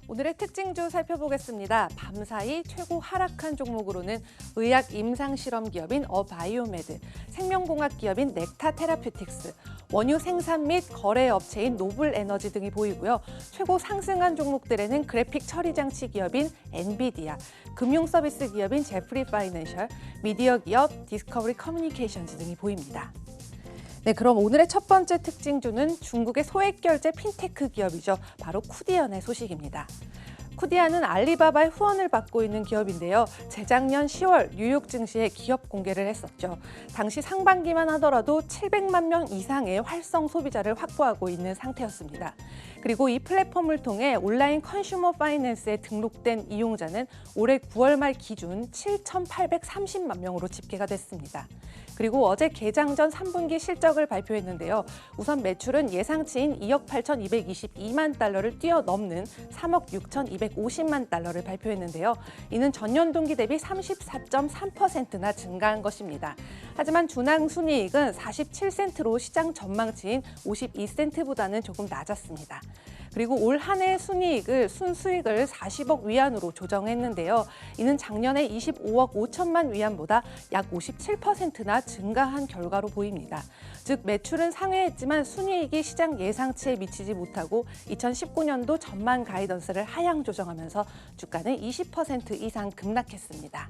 오늘의 특징주 살펴보겠습니다. 밤사이 최고 하락한 종목으로는 의학 임상실험 기업인 어바이오메드, 생명공학 기업인 넥타 테라퓨틱스, 원유 생산 및 거래 업체인 노블에너지 등이 보이고요. 최고 상승한 종목들에는 그래픽 처리 장치 기업인 엔비디아, 금융 서비스 기업인 제프리 파이낸셜, 미디어 기업 디스커버리 커뮤니케이션즈 등이 보입니다. 네, 그럼 오늘의 첫 번째 특징주는 중국의 소액 결제 핀테크 기업이죠. 바로 쿠디언의 소식입니다. 쿠디언은 알리바바의 후원을 받고 있는 기업인데요. 재작년 10월 뉴욕 증시에 기업 공개를 했었죠. 당시 상반기만 하더라도 700만 명 이상의 활성 소비자를 확보하고 있는 상태였습니다. 그리고 이 플랫폼을 통해 온라인 컨슈머 파이낸스에 등록된 이용자는 올해 9월 말 기준 7,830만 명으로 집계가 됐습니다. 그리고 어제 개장 전 3분기 실적을 발표했는데요. 우선 매출은 예상치인 2억 8,222만 달러를 뛰어넘는 3억 6,250만 달러를 발표했는데요. 이는 전년 동기 대비 34.3%나 증가한 것입니다. 하지만 준항순이익은 47센트로 시장 전망치인 52센트보다는 조금 낮았습니다. 그리고 올 한 해 순수익을 40억 위안으로 조정했는데요. 이는 작년에 25억 5천만 위안보다 약 57%나 증가한 결과로 보입니다. 즉 매출은 상회했지만 순이익이 시장 예상치에 미치지 못하고 2019년도 전망 가이던스를 하향 조정하면서 주가는 20% 이상 급락했습니다.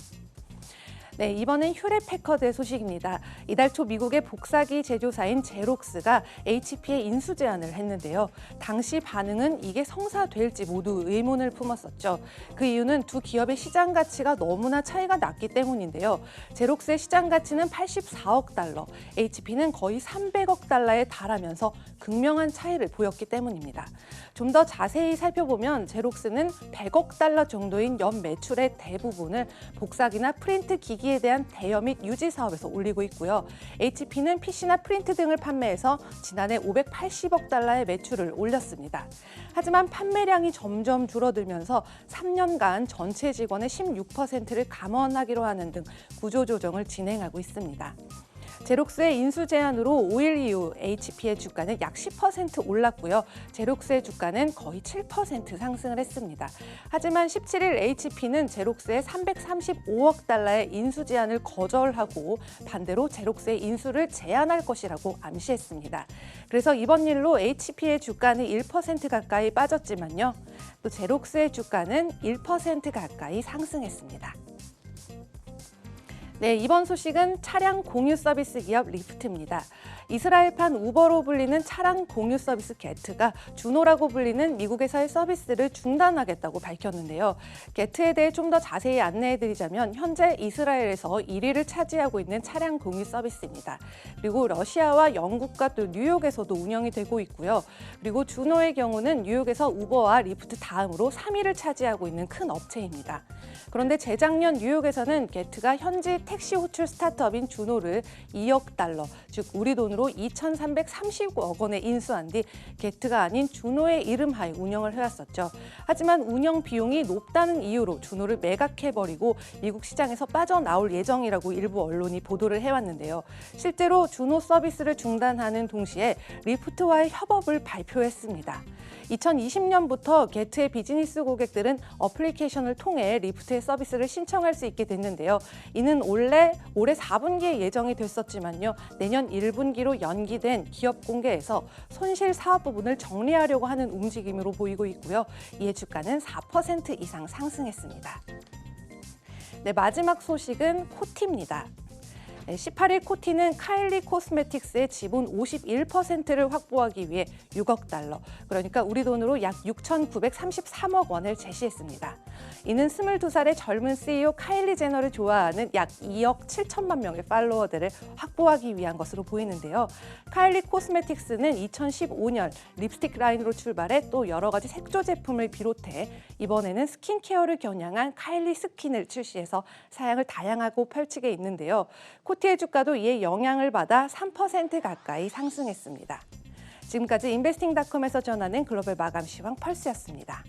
네, 이번엔 휴렛패커드의 소식입니다. 이달 초 미국의 복사기 제조사인 제록스가 HP에 인수 제안을 했는데요. 당시 반응은 이게 성사될지 모두 의문을 품었었죠. 그 이유는 두 기업의 시장 가치가 너무나 차이가 났기 때문인데요. 제록스의 시장 가치는 84억 달러, HP는 거의 300억 달러에 달하면서 극명한 차이를 보였기 때문입니다. 좀 더 자세히 살펴보면 제록스는 100억 달러 정도인 연 매출의 대부분을 복사기나 프린트 기기에 대한 대여 및 유지 사업에서 올리고 있고요. HP는 PC나 프린트 등을 판매해서 지난해 580억 달러의 매출을 올렸습니다. 하지만 판매량이 점점 줄어들면서 3년간 전체 직원의 16%를 감원하기로 하는 등 구조조정을 진행하고 있습니다. 제록스의 인수 제안으로 5일 이후 HP의 주가는 약 10% 올랐고요. 제록스의 주가는 거의 7% 상승을 했습니다. 하지만 17일 HP는 제록스의 335억 달러의 인수 제안을 거절하고 반대로 제록스의 인수를 제한할 것이라고 암시했습니다. 그래서 이번 일로 HP의 주가는 1% 가까이 빠졌지만요. 또 제록스의 주가는 1% 가까이 상승했습니다. 네, 이번 소식은 차량 공유 서비스 기업 리프트입니다. 이스라엘판 우버로 불리는 차량 공유 서비스 게트가 주노라고 불리는 미국에서의 서비스를 중단하겠다고 밝혔는데요. 게트에 대해 좀 더 자세히 안내해드리자면 현재 이스라엘에서 1위를 차지하고 있는 차량 공유 서비스입니다. 그리고 러시아와 영국과 또 뉴욕에서도 운영이 되고 있고요. 그리고 주노의 경우는 뉴욕에서 우버와 리프트 다음으로 3위를 차지하고 있는 큰 업체입니다. 그런데 재작년 뉴욕에서는 게트가 현지 택시 호출 스타트업인 주노를 2억 달러, 즉 우리 돈으로 2,330억 원에 인수한 뒤 게트가 아닌 주노의 이름하에 운영을 해왔었죠. 하지만 운영 비용이 높다는 이유로 주노를 매각해버리고 미국 시장에서 빠져나올 예정이라고 일부 언론이 보도를 해왔는데요. 실제로 주노 서비스를 중단하는 동시에 리프트와의 협업을 발표했습니다. 2020년부터 게트의 비즈니스 고객들은 어플리케이션을 통해 리프트의 서비스를 신청할 수 있게 됐는데요. 이는 올해 4분기에 예정이 됐었지만요. 내년 1분기로 연기된 기업 공개에서 손실 사업 부분을 정리하려고 하는 움직임으로 보이고 있고요. 이에 주가는 4% 이상 상승했습니다. 네, 마지막 소식은 코티입니다. 18일 코티는 카일리 코스메틱스의 지분 51%를 확보하기 위해 6억 달러, 그러니까 우리 돈으로 약 6,933억 원을 제시했습니다. 이는 22살의 젊은 CEO 카일리 제너를 좋아하는 약 2억 7천만 명의 팔로워들을 확보하기 위한 것으로 보이는데요. 카일리 코스메틱스는 2015년 립스틱 라인으로 출발해 또 여러 가지 색조 제품을 비롯해 이번에는 스킨케어를 겨냥한 카일리 스킨을 출시해서 사양을 다양하고 펼치게 있는데요. 코티의 주가도 이에 영향을 받아 3% 가까이 상승했습니다. 지금까지 인베스팅닷컴에서 전하는 글로벌 마감 시황 펄스였습니다.